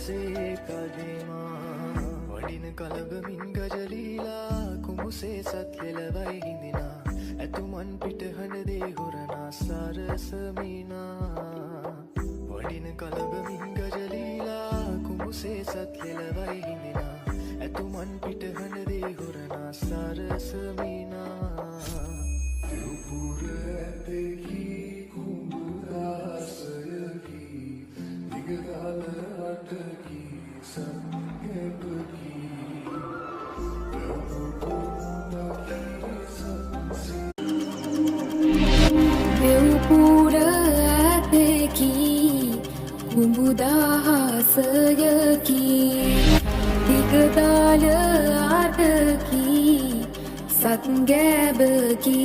කුඹුසේ කදිමා වඩින කලබමින් ගජලීලා කුඹුසේ සත් ලෙලවයි හිඳිනා ඇතුමන් පිට හඬදේ හොරනා සරසමිනා වඩින කලබමින් ගජලීලා කුඹුසේ සත් ලෙලවයි හිඳිනා ඇතුමන් පිට හඬදේ හොරනා සරසමිනා දෙව්පුර ඇතකි කුඹුදාසයකි දිගගාල අටකි සංගැපකි දෙව්පුර ඇතකි කුඹුදාසයකි දිගගාල අටකි සත්ගැබකි